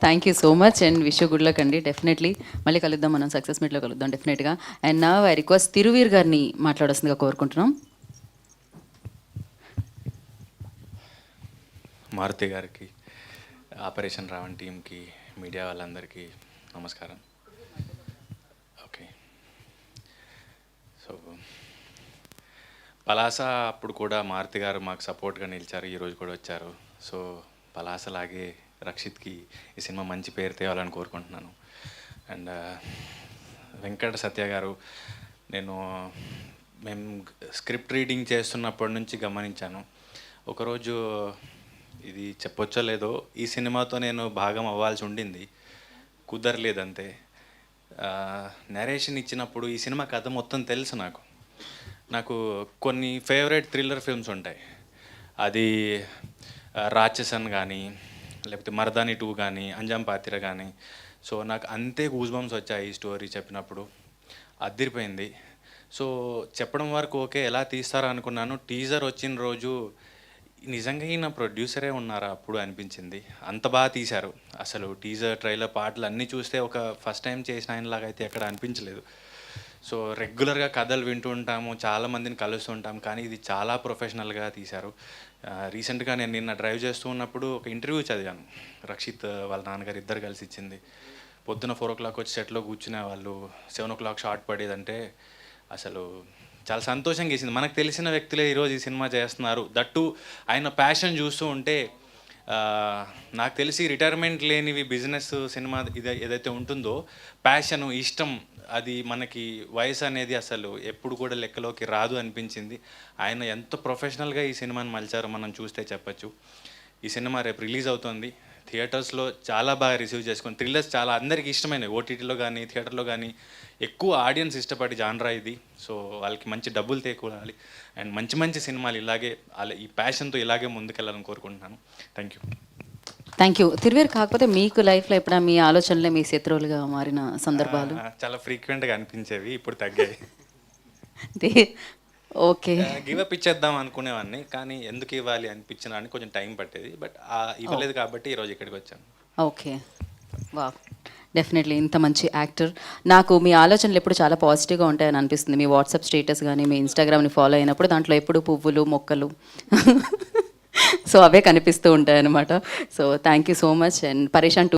Thank you so much and wish good luck అండి. Definitely మళ్ళీ కలుద్దాం, మనం సక్సెస్ మీట్లో కలుద్దాం డెఫినెట్గా. అండ్ నా ఐ రిక్వెస్ట్ తిరువీర్ గారిని మాట్లాడాల్సిందిగా కోరుకుంటున్నాం. మారుతి గారికి, ఆపరేషన్ రావణ్ టీంకి, మీడియా వాళ్ళందరికీ నమస్కారం. ఓకే, సో పలాస అప్పుడు కూడా మారుతి గారు మాకు సపోర్ట్గా నిలిచారు, ఈరోజు కూడా వచ్చారు. సో పలాసలాగే రక్షిత్కి ఈ సినిమా మంచి పేరు తేవాలని కోరుకుంటున్నాను. అండ్ వెంకట సత్య గారు, మేము స్క్రిప్ట్ రీడింగ్ చేస్తున్నప్పటి నుంచి గమనించాను. ఒకరోజు ఇది చెప్పొచ్చో లేదో, ఈ సినిమాతో నేను భాగం అవ్వాల్సి ఉండింది, కుదరలేదంతే. నరేషన్ ఇచ్చినప్పుడు ఈ సినిమా కథ మొత్తం తెలుసు నాకు కొన్ని ఫేవరెట్ థ్రిల్లర్ ఫిల్మ్స్ ఉంటాయి. అది రాక్షసన్ కానీ, లేకపోతే మర్దాని 2 కానీ, అంజాం పాతిర కానీ. సో నాకు అంతే గూస్ బంప్స్ వచ్చాయి ఈ స్టోరీ చెప్పినప్పుడు, అదిరిపోయింది. సో చెప్పడం వరకు ఓకే, ఎలా తీస్తారో అనుకున్నాను. టీజర్ వచ్చిన రోజు నిజంగా ఈయన ప్రొడ్యూసరే ఉన్నారా అప్పుడు అనిపించింది, అంత బాగా తీశారు. అసలు టీజర్, ట్రైలర్, పాటలు అన్నీ చూస్తే ఒక ఫస్ట్ టైం చేసిన ఆయనలాగా అయితే ఎక్కడ అనిపించలేదు. సో రెగ్యులర్గా కథలు వింటూ ఉంటాము, చాలామందిని కలుస్తుంటాం, కానీ ఇది చాలా ప్రొఫెషనల్గా తీశారు. రీసెంట్గా నేను నిన్న డ్రైవ్ చేస్తూ ఉన్నప్పుడు ఒక ఇంటర్వ్యూ చదివాను, రక్షిత్ వాళ్ళ నాన్నగారు ఇద్దరు కలిసి ఇచ్చింది. పొద్దున 4 o'clock వచ్చి సెట్లో కూర్చునే వాళ్ళు, 7 o'clock షార్ట్ పడేదంటే అసలు చాలా సంతోషంగా వేసింది. మనకు తెలిసిన వ్యక్తులే ఈరోజు ఈ సినిమా చేస్తున్నారు, దట్టు ఆయన ప్యాషన్ చూస్తూ ఉంటే. నాకు తెలిసి రిటైర్మెంట్ లేనివి బిజినెస్, సినిమా ఏదైతే ఉంటుందో, ప్యాషను, ఇష్టం, అది మనకి వయసు అనేది అసలు ఎప్పుడు కూడా లెక్కలోకి రాదు అనిపించింది. ఆయన ఎంత ప్రొఫెషనల్గా ఈ సినిమాని మలిచారో మనం చూస్తే చెప్పచ్చు. ఈ సినిమా రేపు రిలీజ్ అవుతుంది, థియేటర్స్లో చాలా బాగా రిసీవ్ చేసుకొని, థ్రిల్లర్స్ చాలా అందరికీ ఇష్టమైనవి, ఓటీటీలో కానీ థియేటర్లో కానీ ఎక్కువ ఆడియన్స్ ఇష్టపడి జాన్రా ఇది. సో వాళ్ళకి మంచి డబ్బులు తేకూడాలి అండ్ మంచి మంచి సినిమాలు ఇలాగే ఈ ప్యాషన్తో ఇలాగే ముందుకెళ్ళాలని కోరుకుంటున్నాను. Thank you Thiruveer. కాకపోతే మీకు లైఫ్లో ఎప్పుడైనా మీ ఆలోచనలే మీ శత్రువులుగా మారిన సందర్భాలు? చాలా ఫ్రీక్వెంట్గా అనిపించేవి, ఇప్పుడు తగ్గాయి. ఓకే, గివప్ ఇచ్చేద్దాం అనుకునేవాడిని, కానీ ఎందుకు ఇవ్వాలి అనిపించిన అని కొంచెం టైం పట్టేది. బట్ ఇవ్వలేదు కాబట్టి ఈరోజు ఇక్కడికి వచ్చాను. ఓకే, వా, డెఫినెట్లీ ఇంత మంచి యాక్టర్. నాకు మీ ఆలోచనలు ఎప్పుడు చాలా పాజిటివ్గా ఉంటాయని అనిపిస్తుంది. మీ వాట్సాప్ స్టేటస్ కానీ, మీ ఇన్స్టాగ్రామ్ని ఫాలో అయినప్పుడు దాంట్లో ఎప్పుడు పువ్వులు, మొక్కలు సో అవే కనిపిస్తూ ఉంటాయి అన్నమాట. So thank you so much. And పరేషాన్